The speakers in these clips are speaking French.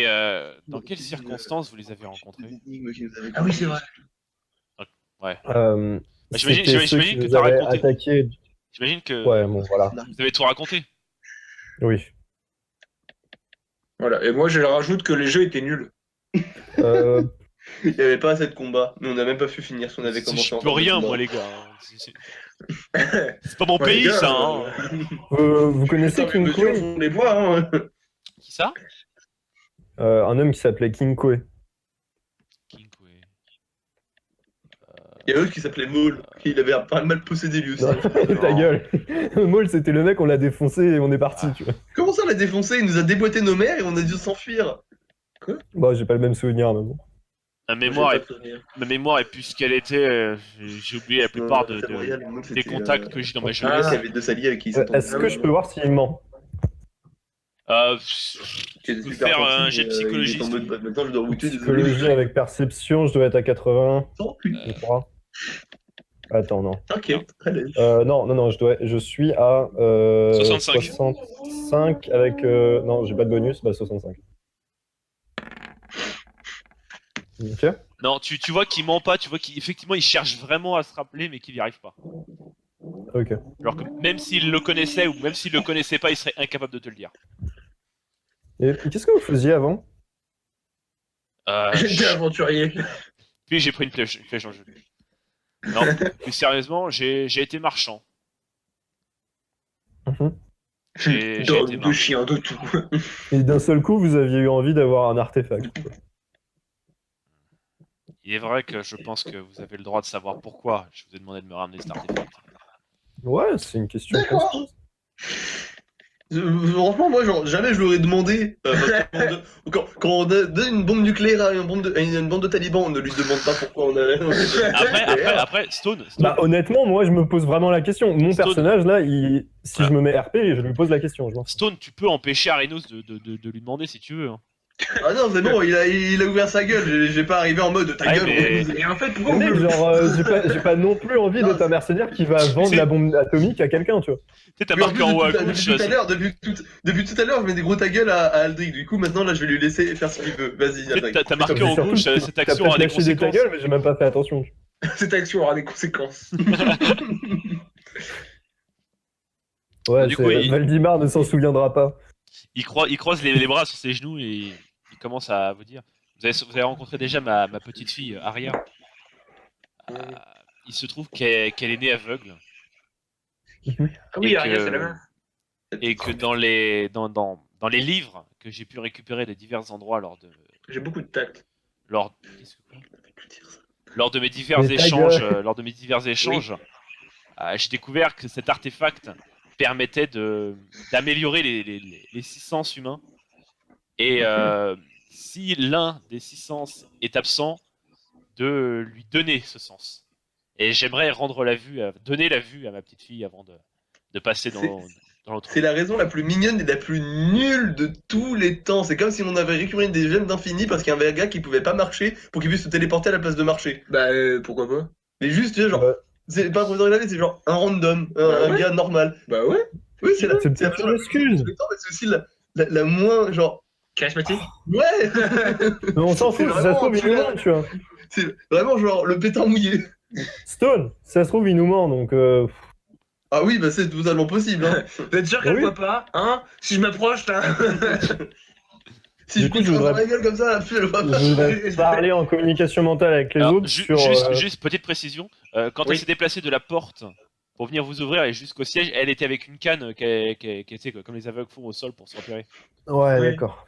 Mais dans quelles circonstances vous les avez rencontrés? Ah oui, c'est vrai. Ouais. C'était ceux qui J'imagine que nous t'as avaient raconté. attaqué. J'imagine que Ouais, bon, voilà. vous avez tout raconté. Oui. Voilà, et moi je rajoute que les jeux étaient nuls. Euh, Il n'y avait pas assez de combats, mais on n'a même pas pu finir si on avait commencé Je peux encore des rien, combats. moi, les gars. C'est pas mon Ouais, les pays, gars, ça. Hein. vous connaissez Putain, mais King mesures, Kwe? on les voit, hein. Qui ça? Un homme qui s'appelait King Kwe. King Kwe. Il y a l'autre qui s'appelait Maul, il avait pas mal possédé lui aussi. Non, ta gueule. Maul, c'était le mec, on l'a défoncé et on est parti, tu vois. Comment ça on l'a défoncé? Il nous a déboîté nos mères et on a dû s'enfuir. Bon, j'ai pas le même souvenir, mais bon. Ma Moi, mémoire, j'ai est... pas de souvenir. Ma mémoire est plus ce qu'elle était. J'ai oublié la plupart Non, Battle Royale, Maul, des c'était, contacts que j'ai dans ma Il jeunesse. y avait deux alliés avec qui ils s'entendaient. Est-ce que je peux voir s'il ment? Tu peux faire un jet de psychologie. Il est en mode, bah, maintenant je dois router, Psychologie désolé. avec perception, je dois être à 80, Oh, putain, je crois. Attends, non. t'inquiète, allez. Non, je suis à 65. 65 avec... non, j'ai pas de bonus, bah 65. Ok. Non, tu vois qu'il ment pas, tu vois qu'effectivement il cherche vraiment à se rappeler, mais qu'il n'y arrive pas. Ok. Alors que même s'il le connaissait ou même s'il le connaissait pas, il serait incapable de te le dire. Et qu'est-ce que vous faisiez avant? J'étais aventurier. Puis j'ai pris une flèche en jeu. Non, plus sérieusement, j'ai été marchand. Mhm. J'ai D'homme, été de marchand. chien, de tout. Et d'un seul coup, vous aviez eu envie d'avoir un artefact. Il est vrai que je pense que vous avez le droit de savoir pourquoi je vous ai demandé de me ramener cet artefact. Ouais, c'est une question qu'on se D'accord. pose. Franchement, moi, genre, jamais je l'aurais demandé. Quand on donne une bombe nucléaire à une bande de talibans, on ne lui demande pas pourquoi on a. Après, Stone. Bah honnêtement, moi je me pose vraiment la question. Mon Stone. personnage là, si je me mets RP, je lui pose la question. Je m'en fous. Stone, tu peux empêcher Arenos de lui demander si tu veux. Hein. Ah non, c'est bon, il a ouvert sa gueule. J'ai pas arrivé en mode ta Ouais, gueule. mais- Et en fait, pourquoi on Mec, veut genre, j'ai pas non plus envie d'être un mercenaire qui va vendre C'est- la bombe atomique à quelqu'un, tu vois. Tu sais, t'as Mais en marqué plus, en haut à depuis gauche. tout à l'heure, depuis tout à l'heure, je mets des gros ta gueule à Aldric. Du coup, maintenant, là, je vais lui laisser faire ce qu'il veut. Vas-y, Aldric. T'as marqué en Surtout, gauche, t'as cette peut-être action aura des lâché des ta conséquences. gueule, mais j'ai même pas fait attention. Cette action aura des conséquences. Ouais, Du coup, Valdimar ne s'en souviendra pas. Il croise les bras sur ses genoux et il commence à vous dire vous avez rencontré déjà ma petite fille, Aria. Il se trouve qu'elle est née aveugle. Ah oui, Et Aria, que- c'est la main. Et que dans les livres que j'ai pu récupérer de divers endroits J'ai beaucoup de tact. qu'est-ce que quoi lors de mes divers Mais ta échanges, gueule. j'ai découvert que cet artefact permettait d'améliorer les six sens humains. Et si l'un des six sens est absent, de lui donner ce sens. Et j'aimerais donner la vue à ma petite fille avant de passer dans l'autre. C'est la raison la plus mignonne et la plus nulle de tous les temps. C'est comme si on avait récupéré des gemmes d'infini parce qu'il y avait un gars qui pouvait pas marcher pour qu'il puisse se téléporter à la place de marcher. Bah, pourquoi pas? Mais juste, tu sais, genre, Ouais. c'est pas un professeur clavier, c'est genre un random, Bah un ouais. gars normal. Bah ouais. Oui, c'est C'est peut-être absolument une excuse. mais c'est aussi la moins, genre, Charismatique. ouais. Mais on s'en C'est fout, si ça se vraiment trouve, il nous un ment, tu vois. C'est vraiment genre le pétard mouillé. Stone, si ça se trouve, il nous ment, donc... Ah oui, bah c'est totalement possible. Hein. Vous êtes sûr qu'elle Oui. voit pas? Hein? Si je m'approche, là. Si Du je coup, peux je dans voudrais- la gueule comme ça, la fille, elle voit pas. Je voudrais parler en communication mentale avec les Alors, autres sur... juste petite précision, quand Oui. elle s'est déplacée de la porte pour venir vous ouvrir et jusqu'au siège, elle était avec une canne qui était comme les aveugles font au sol pour se repérer. Ouais, Oui. d'accord.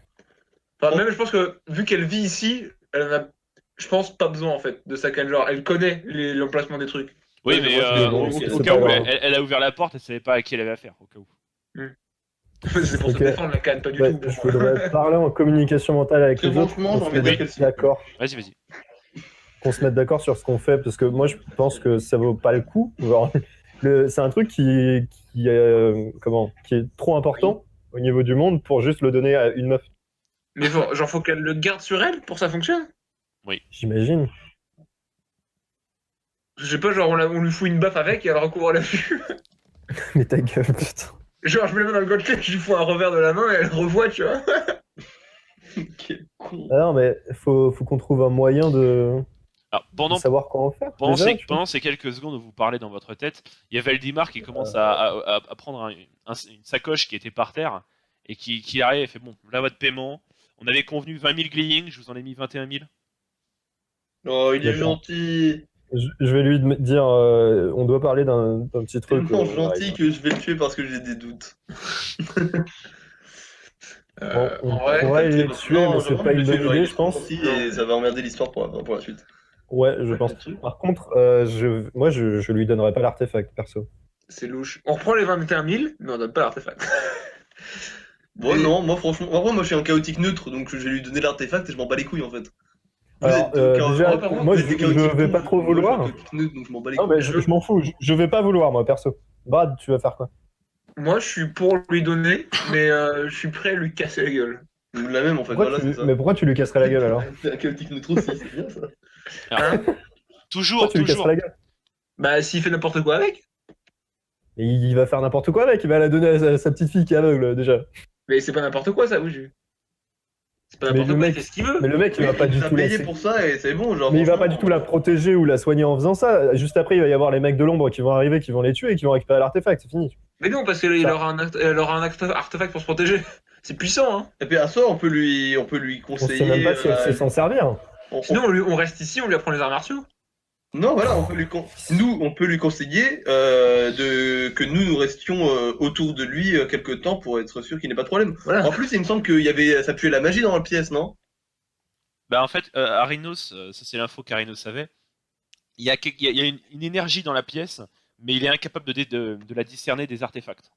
Enfin, même, je pense que, vu qu'elle vit ici, elle en a, je pense, pas besoin, en fait, de sa canne. Genre, elle connaît l'emplacement des trucs. Oui, Ouais, mais je vois ce que tu veux dire, au c'est au pas cas où, grave. elle a ouvert la porte, elle savait pas à qui elle avait affaire, au cas où. C'est pour Ok. se défendre, la canne, pas du Ouais, tout. je voudrais parler en communication mentale avec Très les autres. franchement, Qu'on j'ai se envie de mette dire que si. d'accord. Vas-y. Qu'on se mette d'accord sur ce qu'on fait, parce que moi, je pense que ça vaut pas le coup. Genre, c'est un truc qui est trop important au niveau du monde pour juste le donner à une meuf, Mais genre, faut qu'elle le garde sur elle pour que ça fonctionne. j'imagine. Je sais pas, genre, on lui fout une baffe avec et elle recouvre la vue. Mais ta gueule, putain. Genre, je me la mets dans le côté, je lui fous un revers de la main et elle revoit, tu vois. Ok. con. Ah non, mais faut qu'on trouve un moyen de Alors, savoir quoi en faire. pendant, déjà, ces, tu vois. pendant ces quelques secondes où vous parlez dans votre tête, il y a Valdimar qui commence à prendre une sacoche qui était par terre et qui arrive et fait bon, là votre paiement. On avait convenu 20 000 gleeing, je vous en ai mis 21 000. Oh, il est D'accord. gentil. Je vais lui dire, on doit parler d'un petit truc. Tellement on gentil arrive. que je vais le tuer parce que j'ai des doutes. Bon, on En vrai, pourrait T'as les tué, tuer, mais c'est vraiment, pas je une le tue, bonne genre, il idée, est je trop pense. gentil et ça va emmerder l'histoire pour la suite. Ouais, je pense. Par contre, moi, je lui donnerai pas l'artefact, perso. c'est louche. On reprend les 21 000, mais on donne pas l'artefact. Bon, Et- non, moi franchement, en vrai, moi je suis un chaotique neutre, donc je vais lui donner l'artefact et je m'en bats les couilles en fait. Vous Alors, êtes des déjà, Ouais, par contre, moi, vous êtes des je chaotiques vais cons, pas trop moi, je suis un vouloir. chaotique neutre, donc je m'en bats les Non, couilles. mais je m'en fous. Je vais pas vouloir, moi, perso. Brad, tu vas faire quoi? Moi, je suis pour lui donner, mais je suis prêt à lui casser la gueule. La même en fait, voilà, c'est ça. Mais pourquoi tu lui casserais la gueule alors? T'es un chaotique neutre aussi, c'est bien ça. Alors, Hein Pourquoi toujours, tu lui toujours. casserais la gueule? Bah, s'il fait n'importe quoi avec. Et il va faire n'importe quoi avec. Il va la donner à sa petite fille qui est aveugle, déjà. Mais c'est pas n'importe quoi, ça, oui. C'est pas Mais n'importe le quoi, il mec- fait ce qu'il veut. Mais le mec, il va pas du T'as tout la payé pour ça et c'est bon, genre. Mais il va pas franchement, du tout la protéger ou la soigner en faisant ça. Juste après, il va y avoir les mecs de l'ombre qui vont arriver, qui vont les tuer et qui vont récupérer l'artefact. C'est fini. Mais non, parce qu'il Ça. aura elle aura un artefact pour se protéger. C'est puissant, hein. Et puis à soi, on peut lui On sait conseiller. même pas si elle sait s'en servir. Sinon, on reste ici, on lui apprend les arts martiaux. Non, voilà, on peut lui conseiller que nous restions autour de lui quelque temps pour être sûr qu'il n'ait pas de problème. Voilà. En plus, il me semble ça puait la magie dans la pièce, non? Bah en fait, Arinos, ça c'est l'info qu'Arinos savait. Il y a une énergie dans la pièce, mais il est incapable de la discerner des artefacts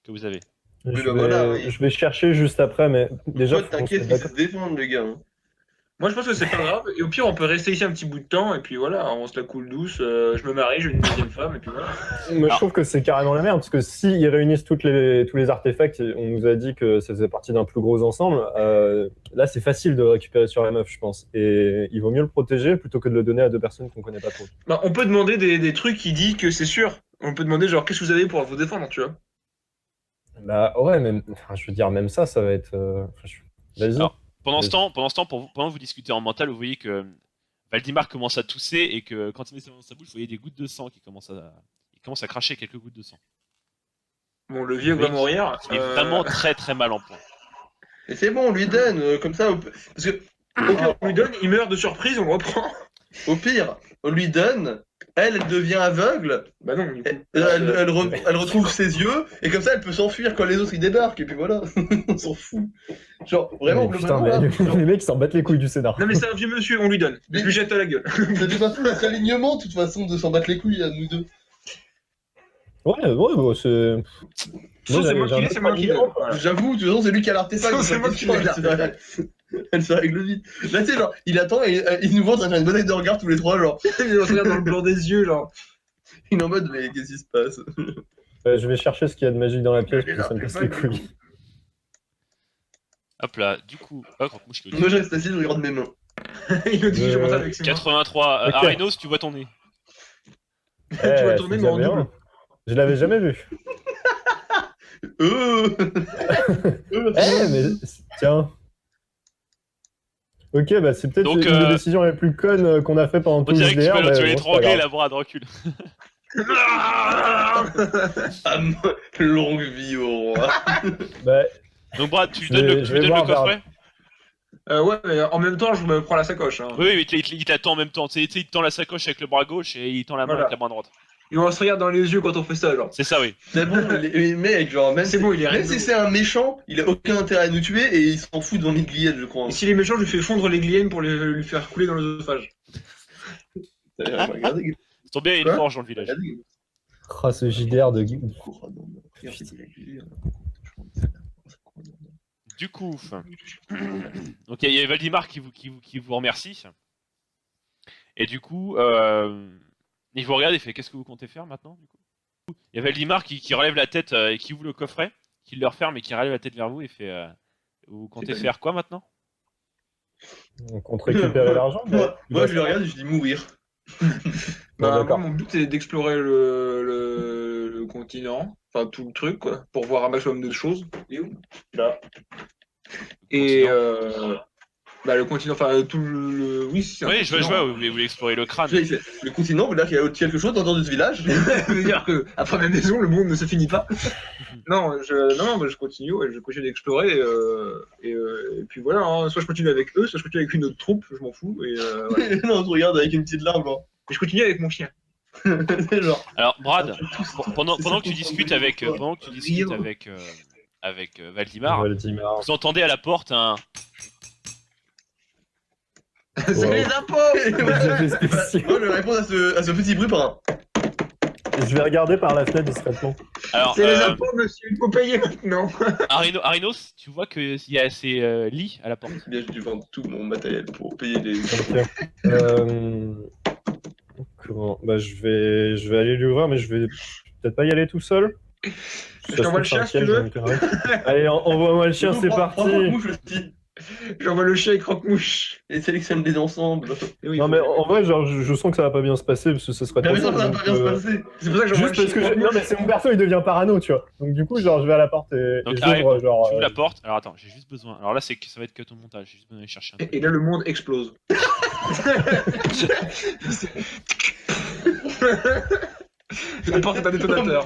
que vous avez. Je bah vais, voilà, oui. je vais chercher juste après, mais déjà, Toi, faut qu'on se t'inquiète, mette il sait d'accord. se défendre, le gars. Hein. Moi, je pense que c'est pas grave. Et au pire, on peut rester ici un petit bout de temps, et puis voilà, on se la coule douce. Je me marie, j'ai une deuxième femme, et puis voilà. Moi, je trouve que c'est carrément la merde, parce que s'ils réunissent tous les artefacts, on nous a dit que ça faisait partie d'un plus gros ensemble, là, c'est facile de récupérer sur la meuf, je pense. Et il vaut mieux le protéger plutôt que de le donner à deux personnes qu'on connaît pas trop. Bah, on peut demander des trucs qui disent que c'est sûr. On peut demander, genre, qu'est-ce que vous avez pour vous défendre, tu vois. Bah ouais, même, enfin, je veux dire, même ça va être... Vas-y. Alors, pendant ce temps, pendant que vous discutez en mental, vous voyez que Valdimar commence à tousser et que quand il met sa main dans sa bouche, vous voyez des gouttes de sang qui commencent à cracher quelques gouttes de sang. Bon, le vieux Le va mec, mourir. Il est vraiment très très mal en point. Et c'est bon, on lui donne, comme ça, parce que On lui donne, il meurt de surprise, on le reprend. au pire, on lui donne, elle devient aveugle, Bah non, du coup. elle retrouve ses yeux, et comme ça, elle peut s'enfuir quand les autres ils débarquent, et puis voilà, on s'en fout. Genre, vraiment, Mais putain, globalement, mais là, les mecs, ils s'en battent les couilles du scénar. Non, mais c'est un vieux monsieur, on lui donne. Mais- Je lui jette à la gueule. de toute façon, c'est alignement, de toute façon, de s'en battre les couilles à nous deux. Ouais, bon, c'est... Sauf c'est moi qui l'ai, c'est moi qui l'ai. Moi, Voilà. J'avoue, de toute façon, c'est lui qui a l'artefact. C'est moi qui l'ai, Elle se règle vite. Là, tu sais, genre, il attend et il nous voit en train de faire une bataille de regard tous les trois, genre. Il se regarde dans le blanc des yeux, genre. Il est en mode, mais qu'est-ce qui se passe? je vais chercher ce qu'il y a de magique dans la pièce, parce que ça me casse les couilles. Hop là, du coup, oh, croque-mouche qui est au-dessus. Moi, je reste assis, je regarde mes mains. Il nous dit que je monte avec ses mains. 83, Ok. Arinos, tu vois ton nez. Tu vas tourner, mais en bien. double. Je l'avais jamais vu. Mais tiens. Ok, bah c'est peut-être Donc, une des décisions les plus connes qu'on a fait pendant On tout le dirait que tu JDR, vas mais tu vas bon, l'étrangler, c'est pas la Brad, recule. Longue vie au roi. grave. Bah, Donc Brad, tu lui Je donnes vais- le, je tu lui vais donnes le voir coffret. Ouais, mais en même temps, je me prends la sacoche. Hein. Oui, mais il t'attend en même temps. Tu sais, il te tend la sacoche avec le bras gauche et il tend la main Voilà. avec la main droite. Et on se regarde dans les yeux quand on fait ça, genre. C'est ça, oui. C'est bon, les mecs, genre, même, C'est bon, il est même réglo. si c'est un méchant, il a aucun intérêt à nous tuer et il s'en fout devant Midgliel, je crois. Et s'il est méchant, je lui fais fondre les gliènes pour lui faire couler dans l'œsophage. Regardez, Ça tombe bien, il y a une Quoi forge dans le village. regardez. ah, ce JDR de Guy. Du coup, donc il y a Valdimar qui vous remercie. Et du coup, il vous regarde et fait qu'est-ce que vous comptez faire maintenant du coup Il y a Valdimar qui relève la tête et qui ouvre le coffret, qui le referme et qui relève la tête vers vous et fait vous comptez faire quoi maintenant On compte récupérer l'argent. mais- Moi, je le regarde et je dis mourir. Bah, moi, d'accord. mon but, c'est d'explorer le continent. Enfin, tout le truc, quoi. Pour voir un maximum de choses. Et où Là. Et Bah, le continent, enfin, tout le. Oui, c'est un Oui, je continent. vois, vous voulez explorer le crâne. Le continent, vous dire qu'il y a quelque chose autour de ce village. Ça veut dire que après ma maison, le monde ne se finit pas. Non, bah, je continue, ouais, je continue d'explorer et puis voilà. Hein, soit je continue avec eux, soit je continue avec une autre troupe, je m'en fous. Et voilà. Non, on te regarde avec une petite larme. Et je continue avec mon chien. C'est genre. Alors, Brad, pendant C'est que ça tu qu'on discutes s'en avec, fout, pendant que tu discutes avec Valdimar, Valdimar. vous entendez à la porte un. C'est Wow. les impôts. J'avais spécial. Moi, je vais répondre à ce petit bruit par un. Je vais regarder par la fenêtre discrètement. Alors, C'est les impôts, monsieur, il faut payer maintenant. Arinos, tu vois qu'il y a ces lits à la porte. Bien, j'ai dû vendre tout mon matériel pour payer les. Ok. Comment? Bah, je vais aller lui ouvrir, mais je vais peut-être pas y aller tout seul. Je t'envoie le chien si tu veux. Allez, envoie-moi le chien, c'est parti. J'envoie le chien avec Croque-Mouche. Et sélectionne les ensemble. Et oui, Non, faut- mais en vrai, genre, je sens que ça va pas bien se passer parce que ce serait Mais trop non, ça va simple, pas bien se donc, passer. C'est pour ça que j'envoie le Juste chien. parce que non, mais c'est mon perso, il devient parano, tu vois. Donc du coup, genre, je vais à la porte et Donc, j'ouvre, genre. Tu ouvres la porte. Alors, attends, j'ai juste besoin. Alors là, ça va être que ton montage. J'ai juste besoin d'aller chercher un truc. Et là, le monde explose. La porte est un détonateur.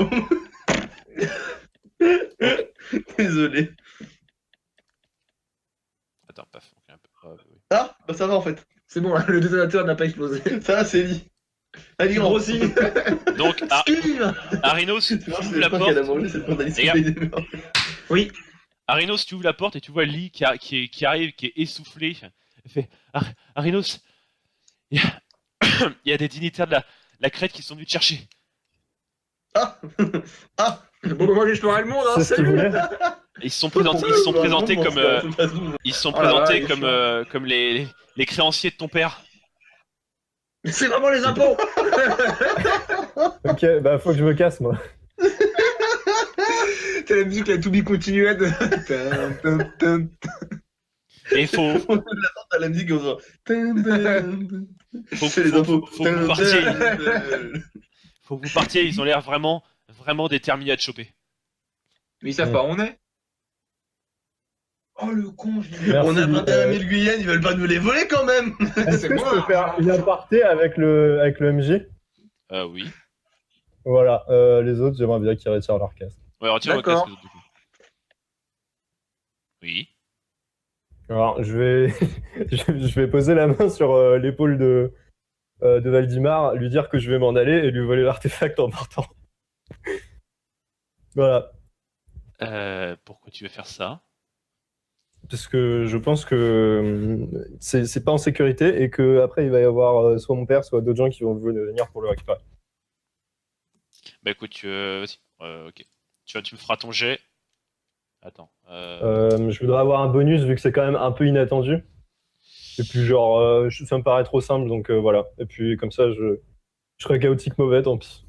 Désolé. Attends, paf. Ok, un peu. Oui. Ah, bah ça va en fait. C'est bon, le détonateur n'a pas explosé. Ça va, c'est lit. Allez, Il grossit. Donc, Arinos, tu C'est ouvres le la pain qu'elle a porte. mangé, c'est le pain d'Alice Les gars. Paye des Meurs. Oui. Arinos, tu ouvres la porte et tu vois Lee qui arrive, qui est essoufflé. Il fait Arinos, il y a des dignitaires de la crête qui sont venus te chercher. Ah Ah Bon, bah, moi, j'explorerai le monde, hein. C'est ce qu'il Salut. voulait. Ils se sont présentés comme comme les créanciers de ton père. C'est vraiment les impôts. Ok, bah faut que je me casse, moi. C'est la musique, la to be continued. Et faut T'as la musique comme ça. Faut- Fais les faut- infos. faut que vous partiez. Faut que vous partiez, ils ont l'air vraiment déterminés à te choper. Mais ils savent pas où on est. Oh le con, Merci, On a 21 Lee. 000 Guyanes, ils veulent pas nous les voler quand même. Est-ce que je peux faire une aparté avec le MJ? Oui. Voilà, les autres, j'aimerais bien qu'ils retirent leur casque. Ouais, retire vos D'accord. casques du coup. Oui. Alors, je vais poser la main sur l'épaule de Valdimar, lui dire que je vais m'en aller et lui voler l'artefact en partant. Voilà. Pourquoi tu veux faire ça? Parce que je pense que c'est pas en sécurité et que après il va y avoir soit mon père, soit d'autres gens qui vont venir pour le récupérer. Bah écoute, vas-y. Ok. Tu me feras ton jet. Attends. Je voudrais avoir un bonus vu que c'est quand même un peu inattendu. Et puis genre, ça me paraît trop simple, donc voilà. Et puis comme ça, je serais chaotique mauvais, tant pis.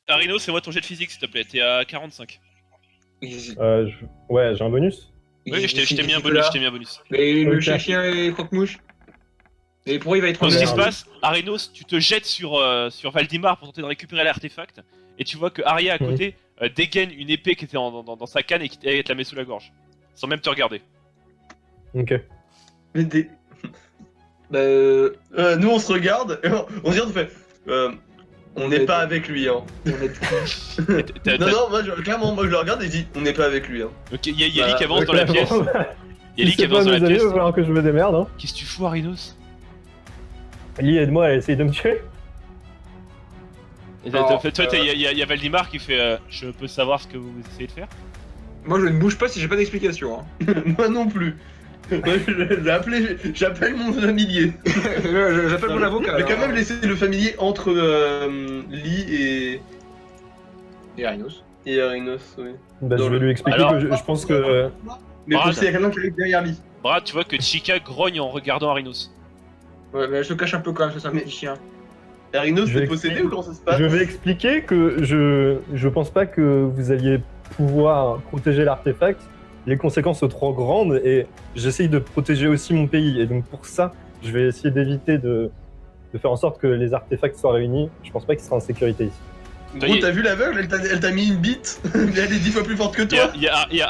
Arino, c'est moi ton jet de physique s'il te plaît. T'es à 45. Ouais, j'ai un bonus. Oui, je t'ai mis un bonus. Mais le Ok. chien et Croque-Mouche. Et pourquoi il va être Donc ce qui se Merde. passe, Arinos, tu te jettes sur Valdimar pour tenter de récupérer l'artefact, et tu vois que Arya à côté dégaine une épée qui était dans sa canne et qui te la met sous la gorge, sans même te regarder. Ok. Mais des... Bah, nous on se regarde, et on se regarde, on fait. On n'est pas avec lui, hein. Non, moi, clairement, moi je le regarde et je dis, on n'est pas avec lui, hein. Ok, il y a Lee Bah, qui avance dans la pièce. Il y a Lee qui C'est avance pas dans la mes amis, pièce. il va falloir que je me démerde. Hein. Qu'est-ce que tu fous, Arinos? Lee, aide-moi, elle essaye de me tuer. Et Non, il y a Valdimar qui fait je peux savoir ce que vous essayez de faire? moi je ne bouge pas si j'ai pas d'explication. Hein. Moi non plus. Moi, j'appelle mon familier. J'appelle mon avocat. Je vais quand alors. même laisser le familier entre Lee Et Arinos. et Arinos, oui. Bah, je Non, vais lui expliquer alors- que je pense que. Mais Brad. aussi, il y a quelqu'un qui arrive derrière lui. Brad, tu vois que Chica grogne en regardant Arinos. Ouais, mais elle se cache un peu quand même, c'est un Mais- petit chien. Arinos, Je vais t'es possédé expliquer. ou comment ça se passe? Je vais expliquer que je pense pas que vous alliez pouvoir protéger l'artefact. Les conséquences sont trop grandes et j'essaye de protéger aussi mon pays. Et donc pour ça, je vais essayer d'éviter de faire en sorte que les artefacts soient réunis. Je pense pas qu'ils seront en sécurité ici. Gros, t'as vu l'aveugle? Elle t'a mis une bite. Mais elle est 10 fois plus forte que Il y a, toi. il y a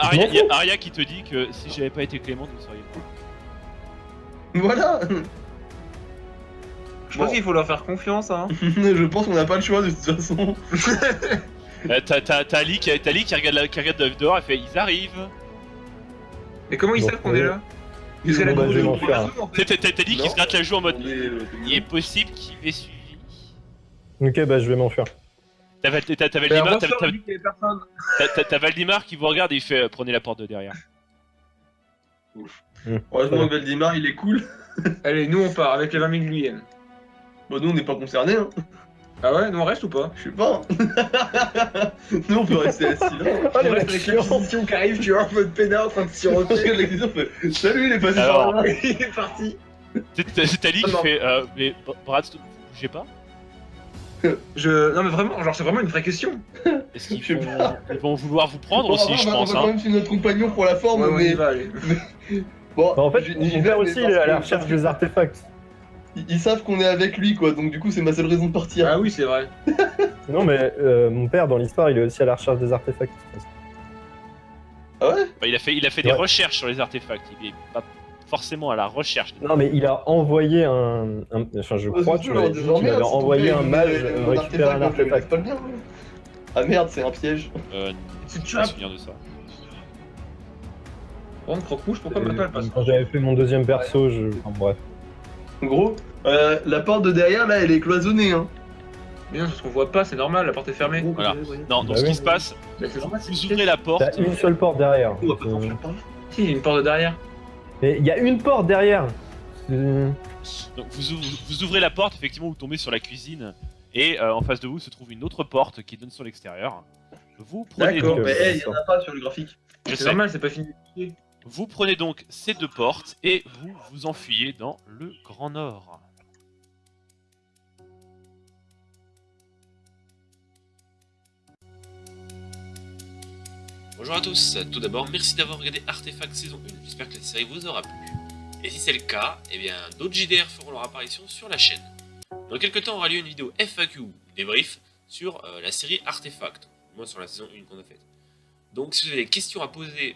Arya qui te dit que si j'avais pas été Clément, vous seriez mort. Voilà. Je pense qu'il faut leur faire confiance, hein. Je pense qu'on n'a pas le choix de toute façon. T'as Ali qui regarde dehors et fait ils arrivent. Mais comment ils Bon, savent qu'on est là Parce Bon, qu'elle a bah, gros je vais de m'en faire. T'as Ali qui se gratte la joue en mode On est, il est possible qu'il m'ait suivi. Ok, bah je vais m'enfuir. T'as Mais Valdemar, avant ça, on dit qu'il y avait personne. t'as Valdemar qui vous regarde et il fait prenez la porte de derrière. Heureusement que Valdemar il est cool. Allez, nous on part avec les 20 000 yens. Bon, nous on n'est pas concernés, hein. Ah ouais, nous on reste ou pas? Je sais pas. Hein. Nous on peut rester assis là. Oh, On reste avec l'acquisition qui arrive, tu vois, en mode peinard en train de Parce que siroter. l'acquisition fait salut, il est passé Alors. par là. Il est parti. C'est Ali qui Non. fait mais Brad, bougez pas. Non mais vraiment, genre c'est vraiment une vraie question. Est-ce qu'ils Je sais pas. ils vont vouloir vous prendre Bon, aussi, après, je on pense. va quand Hein. même suivre notre compagnon pour la forme, Ouais, on y mais. va, allez. Bon, Bah, en fait, j'y mon vais, père mais aussi, parce il est à la que- recherche des artefacts. Ils savent qu'on est avec lui, quoi, donc du coup, c'est ma seule raison de partir. Ah oui, c'est vrai. Non, mais mon père, dans l'histoire, il est aussi à la recherche des artefacts. Ah ouais? Bah, il a fait des Ouais. recherches sur les artefacts. Il est pas forcément à la recherche. Non, mais il a envoyé enfin, je Ouais, crois c'est qu'il sûr, m'avait leur dit disant, qu'il avait merde, si ton envoyé père, un il mage met un récupérer un donc je le laisse artefact. pas le bien. Ah merde, c'est un piège. C'est Je me souviens de ça. Prendre croque-mouche, pourquoi même pas le passe? Quand j'avais fait mon deuxième perso, enfin, bref. En gros, la porte de derrière, là, elle est cloisonnée, hein. Mais non, c'est ce qu'on voit pas, c'est normal, la porte est fermée. Voilà. Non, donc Bah ce oui. qui se passe, Bah, c'est normal, vous ouvrez la porte. T'as une seule porte derrière. On va pas s'en faire parler. Si, il y a une porte de derrière. Mais il y a une porte derrière. Donc vous ouvrez la porte, effectivement, vous tombez sur la cuisine et en face de vous se trouve une autre porte qui donne sur l'extérieur. Vous prenez D'accord, donc, Mais hey, y'en a pas sur le graphique. je C'est sais. normal, c'est pas fini. Vous prenez donc ces deux portes et vous vous enfuyez dans le Grand Nord. Bonjour à tous, tout d'abord merci d'avoir regardé Artefact saison 1, j'espère que la série vous aura plu. Et si c'est le cas, eh bien d'autres JDR feront leur apparition sur la chaîne. Dans quelques temps aura lieu une vidéo FAQ, débrief, sur la série Artefact, au moins sur la saison 1 qu'on a faite. Donc si vous avez des questions à poser,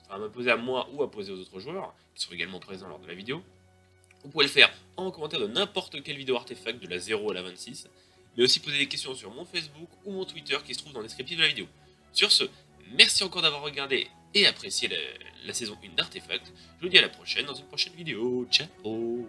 à me poser à moi ou à poser aux autres joueurs, qui seront également présents lors de la vidéo, vous pouvez le faire en commentaire de n'importe quelle vidéo Artefact, de la 0 à la 26, mais aussi poser des questions sur mon Facebook ou mon Twitter qui se trouve dans le descriptif de la vidéo. Sur ce, merci encore d'avoir regardé et apprécié la saison 1 d'Artefact. Je vous dis à la prochaine dans une prochaine vidéo. Ciao!